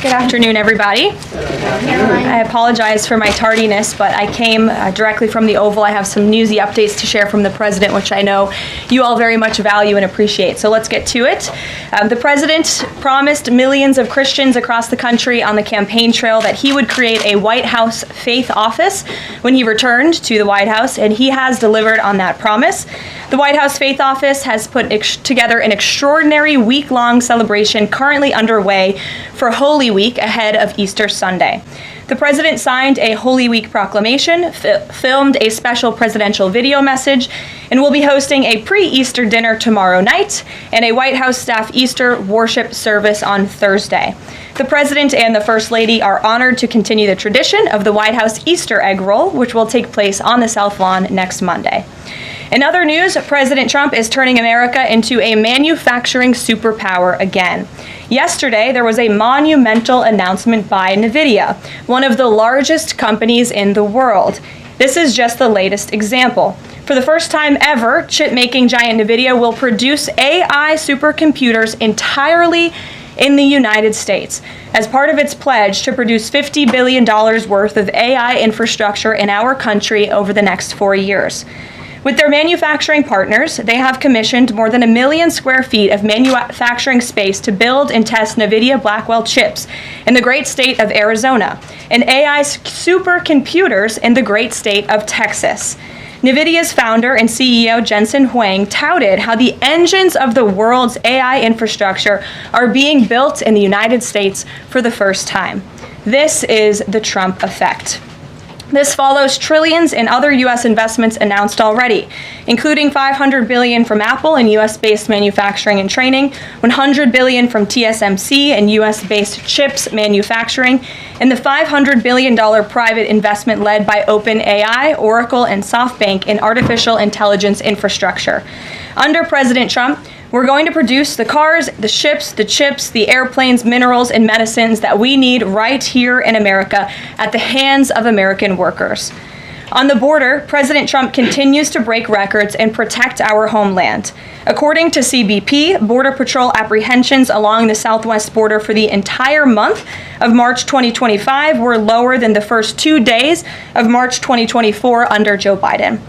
Good afternoon, everybody. I apologize for my tardiness, but I came directly from the Oval. I have some newsy updates to share from the President, which I know you all very much value and appreciate. So let's get to it. The President promised millions of Christians across the country on the campaign trail that he would create a White House faith office when he returned to the White House, and he has delivered on that promise. The White House Faith Office has put together an extraordinary week-long celebration currently underway for Holy Week ahead of Easter Sunday. The President signed a Holy Week proclamation, filmed a special presidential video message, and will be hosting a pre-Easter dinner tomorrow night and a White House staff Easter worship service on Thursday. The President and the First Lady are honored to continue the tradition of the White House Easter egg roll, which will take place on the South Lawn next Monday. In other news, President Trump is turning America into a manufacturing superpower again. Yesterday, there was a monumental announcement by NVIDIA, one of the largest companies in the world. This is just the latest example. For the first time ever, chip-making giant NVIDIA will produce AI supercomputers entirely in the United States, as part of its pledge to produce $50 billion worth of AI infrastructure in our country over the next 4 years. With their manufacturing partners, they have commissioned more than 1 million square feet of manufacturing space to build and test NVIDIA Blackwell chips in the great state of Arizona and AI supercomputers in the great state of Texas. NVIDIA's founder and CEO Jensen Huang touted how the engines of the world's AI infrastructure are being built in the United States for the first time. This is the Trump effect. This follows trillions in other U.S. investments announced already, including $500 billion from Apple in U.S.-based manufacturing and training, $100 billion from TSMC and U.S.-based chips manufacturing, and the $500 billion private investment led by OpenAI, Oracle, and SoftBank in artificial intelligence infrastructure. Under President Trump, we're going to produce the cars, the ships, the chips, the airplanes, minerals, and medicines that we need right here in America at the hands of American workers. On the border, President Trump continues to break records and protect our homeland. According to CBP, Border Patrol apprehensions along the southwest border for the entire month of March 2025 were lower than the first 2 days of March 2024 under Joe Biden.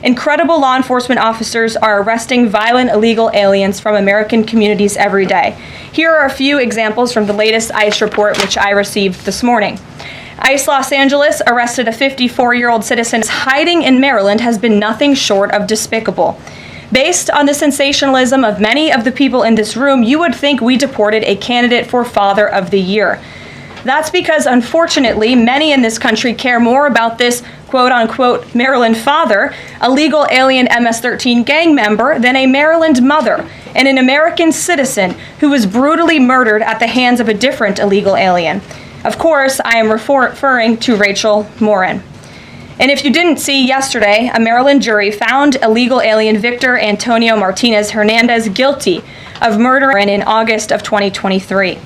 Incredible law enforcement officers are arresting violent illegal aliens from American communities every day. Here are a few examples from the latest ICE report, which I received this morning. ICE Los Angeles arrested a 54-year-old citizen. Hiding in Maryland has been nothing short of despicable. Based on the sensationalism of many of the people in this room, you would think we deported a candidate for Father of the Year. That's because, unfortunately, many in this country care more about this quote-unquote Maryland father, a legal alien MS-13 gang member, than a Maryland mother and an American citizen who was brutally murdered at the hands of a different illegal alien. Of course, I am referring to Rachel Morin. And if you didn't see yesterday, a Maryland jury found illegal alien Victor Antonio Martinez Hernandez guilty of murder in August of 2023.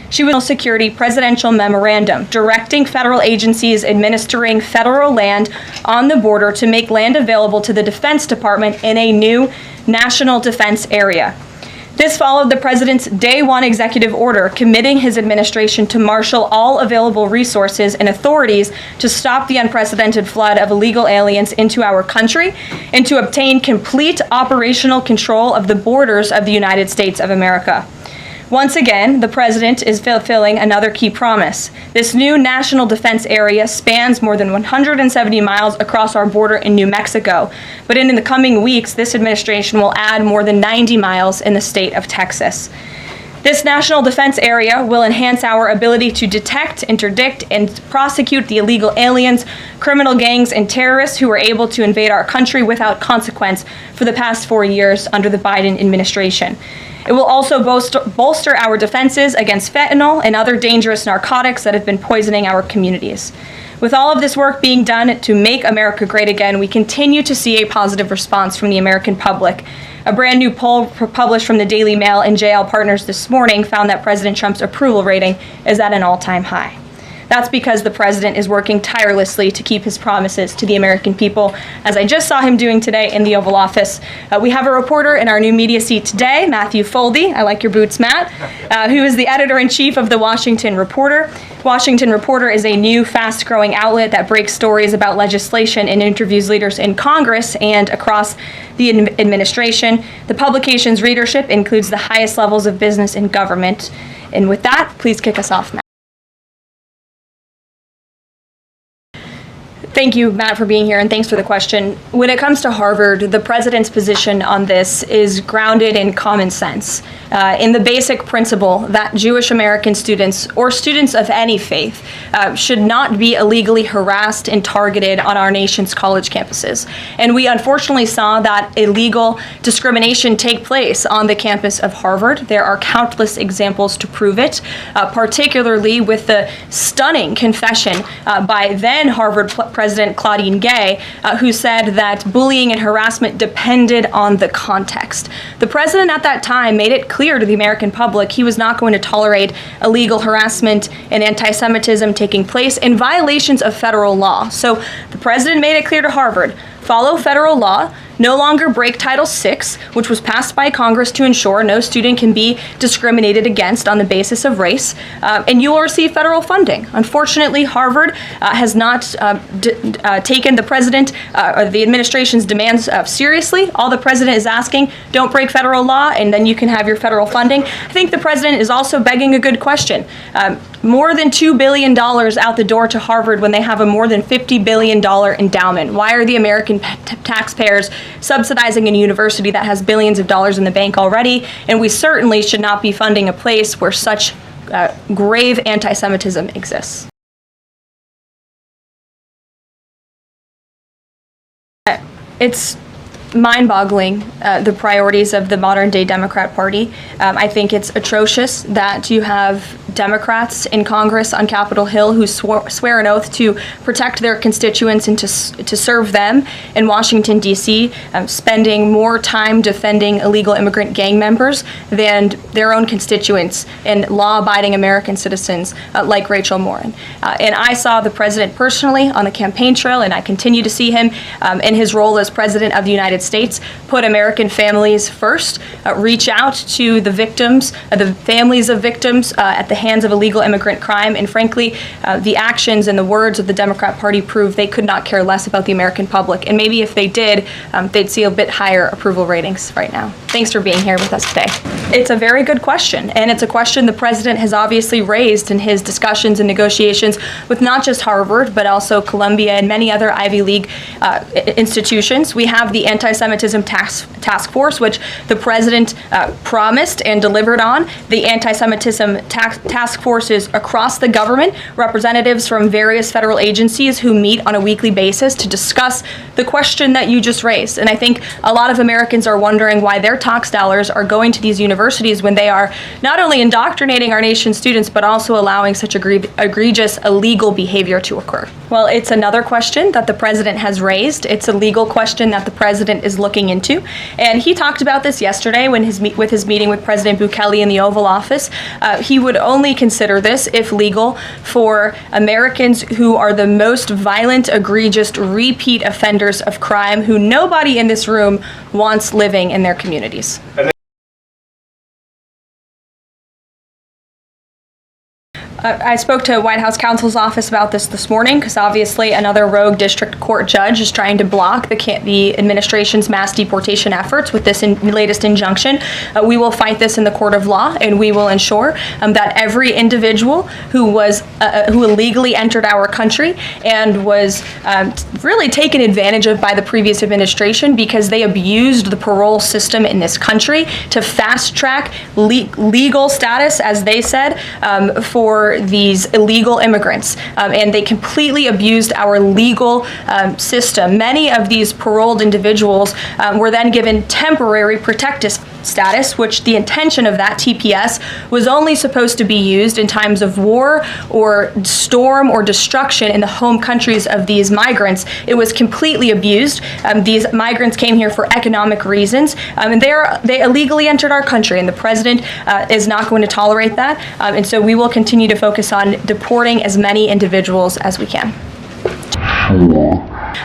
She was a security presidential memorandum directing federal agencies administering federal land on the border to make land available to the Defense Department in a new national defense area. This followed the president's day one executive order committing his administration to marshal all available resources and authorities to stop the unprecedented flood of illegal aliens into our country and to obtain complete operational control of the borders of the United States of America. Once again, the president is fulfilling another key promise. This new national defense area spans more than 170 miles across our border in New Mexico, but in the coming weeks, this administration will add more than 90 miles in the state of Texas. This national defense area will enhance our ability to detect, interdict, and prosecute the illegal aliens, criminal gangs, and terrorists who were able to invade our country without consequence for the past 4 years under the Biden administration. It will also bolster our defenses against fentanyl and other dangerous narcotics that have been poisoning our communities. With all of this work being done to make America great again, we continue to see a positive response from the American public. A brand new poll published from the Daily Mail and JL Partners this morning found that President Trump's approval rating is at an all-time high. That's because the president is working tirelessly to keep his promises to the American people, as I just saw him doing today in the Oval Office. We have a reporter in our new media seat today, Matthew Foldy. I like your boots, Matt, who is the editor-in-chief of the Washington Reporter. Washington Reporter is a new, fast-growing outlet that breaks stories about legislation and interviews leaders in Congress and across the administration. The publication's readership includes the highest levels of business and government. And with that, please kick us off, Matt. Thank you, Matt, for being here, and thanks for the question. When it comes to Harvard, the president's position on this is grounded in common sense, in the basic principle that Jewish American students, or students of any faith, should not be illegally harassed and targeted on our nation's college campuses. And we unfortunately saw that illegal discrimination take place on the campus of Harvard. There are countless examples to prove it, particularly with the stunning confession by then Harvard President Claudine Gay, who said that bullying and harassment depended on the context. The president at that time made it clear to the American public he was not going to tolerate illegal harassment and anti-Semitism taking place in violations of federal law. So the president made it clear to Harvard, follow federal law, no longer break Title VI, which was passed by Congress to ensure no student can be discriminated against on the basis of race, and you will receive federal funding. Unfortunately, Harvard has not taken the president or the administration's demands seriously. All the president is asking, don't break federal law, and then you can have your federal funding. I think the president is also begging a good question. More than $2 billion out the door to Harvard when they have a more than $50 billion endowment. Why are the American taxpayers subsidizing a university that has billions of dollars in the bank already? And we certainly should not be funding a place where such grave anti-Semitism exists. It's mind-boggling, the priorities of the modern-day Democrat Party. I think it's atrocious that you have Democrats in Congress on Capitol Hill who swear an oath to protect their constituents and to serve them in Washington, D.C., spending more time defending illegal immigrant gang members than their own constituents and law-abiding American citizens like Rachel Morin. And I saw the president personally on the campaign trail, and I continue to see him in his role as president of the United States, put American families first, reach out to the victims, the families of victims at the hands of illegal immigrant crime, and frankly, the actions and the words of the Democrat Party prove they could not care less about the American public. And maybe if they did, they'd see a bit higher approval ratings right now. Thanks for being here with us today. It's a very good question, and it's a question the president has obviously raised in his discussions and negotiations with not just Harvard, but also Columbia and many other Ivy League institutions. We have the Anti-Semitism Task Force, which the president promised and delivered on. The Anti-Semitism Task Forces across the government, representatives from various federal agencies who meet on a weekly basis to discuss the question that you just raised. And I think a lot of Americans are wondering why their tax dollars are going to these universities when they are not only indoctrinating our nation's students, but also allowing such egregious illegal behavior to occur. Well, it's another question that the president has raised. It's a legal question that the president is looking into. And he talked about this yesterday when with his meeting with President Bukele in the Oval Office. He would only consider this, if legal, for Americans who are the most violent, egregious, repeat offenders of crime who nobody in this room wants living in their communities. I spoke to White House counsel's office about this morning because obviously another rogue district court judge is trying to block the administration's mass deportation efforts with this latest injunction. We will fight this in the court of law, and we will ensure that every individual who illegally entered our country and was really taken advantage of by the previous administration because they abused the parole system in this country to fast track legal status, as they said, for these illegal immigrants, and they completely abused our legal system. Many of these paroled individuals were then given temporary protective status, which the intention of that TPS was only supposed to be used in times of war or storm or destruction in the home countries of these migrants. It was completely abused. These migrants came here for economic reasons, and they illegally entered our country, and the president is not going to tolerate that. And so we will continue to focus on deporting as many individuals as we can.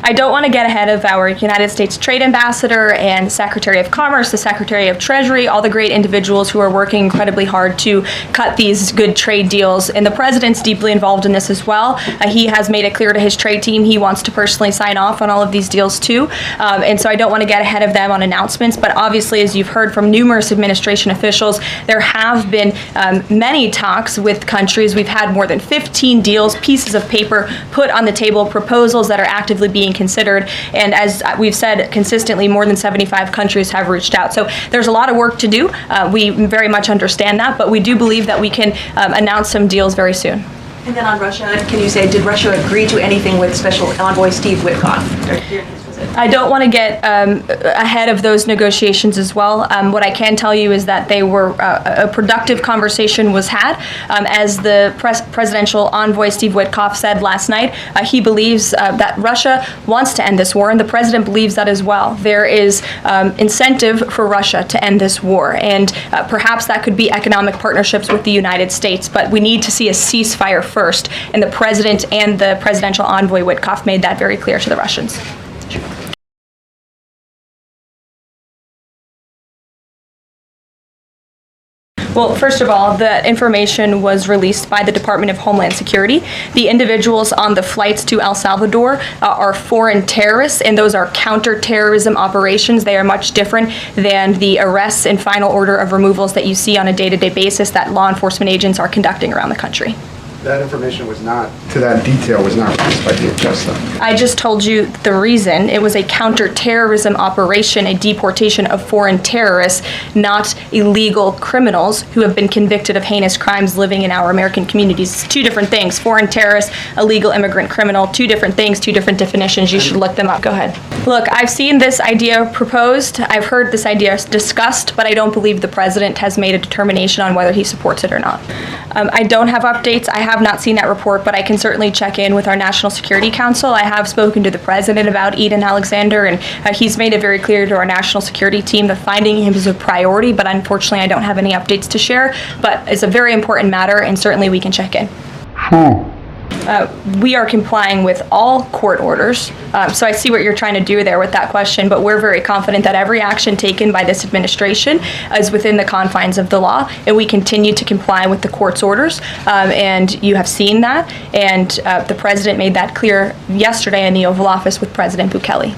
I don't want to get ahead of our United States Trade Ambassador and Secretary of Commerce, the Secretary of Treasury, all the great individuals who are working incredibly hard to cut these good trade deals. And the president's deeply involved in this as well. He has made it clear to his trade team he wants to personally sign off on all of these deals too. And so I don't want to get ahead of them on announcements. But obviously, as you've heard from numerous administration officials, there have been many talks with countries. We've had more than 15 deals, pieces of paper put on the table, proposals that are actively being considered, and as we've said consistently, more than 75 countries have reached out. So there's a lot of work to do. We very much understand that, but we do believe that we can announce some deals very soon. And then on Russia, can you say, did Russia agree to anything with Special Envoy Steve Witkoff? I don't want to get ahead of those negotiations as well. What I can tell you is that they were a productive conversation was had. As the presidential envoy Steve Witkoff said last night, he believes that Russia wants to end this war, and the president believes that as well. There is incentive for Russia to end this war, and perhaps that could be economic partnerships with the United States, but we need to see a ceasefire first, and the president and the presidential envoy Witkoff made that very clear to the Russians. Well, first of all, the information was released by the Department of Homeland Security. The individuals on the flights to El Salvador are foreign terrorists, and those are counterterrorism operations. They are much different than the arrests and final order of removals that you see on a day-to-day basis that law enforcement agents are conducting around the country. That information was not, to that detail, was not released by DHS, though. I just told you the reason. It was a counterterrorism operation, a deportation of foreign terrorists, not illegal criminals who have been convicted of heinous crimes living in our American communities. Two different things. Foreign terrorist, illegal immigrant criminal, two different things, two different definitions. You should look them up. Go ahead. Look, I've seen this idea proposed. I've heard this idea discussed, but I don't believe the president has made a determination on whether he supports it or not. I don't have updates. I have not seen that report, but I can certainly check in with our National Security Council. I have spoken to the president about Eden Alexander, and he's made it very clear to our national security team that finding him is a priority, but unfortunately I don't have any updates to share. But it's a very important matter, and certainly we can check in. We are complying with all court orders. So I see what you're trying to do there with that question, but we're very confident that every action taken by this administration is within the confines of the law, and we continue to comply with the court's orders. And you have seen that, and the president made that clear yesterday in the Oval Office with President Bukele.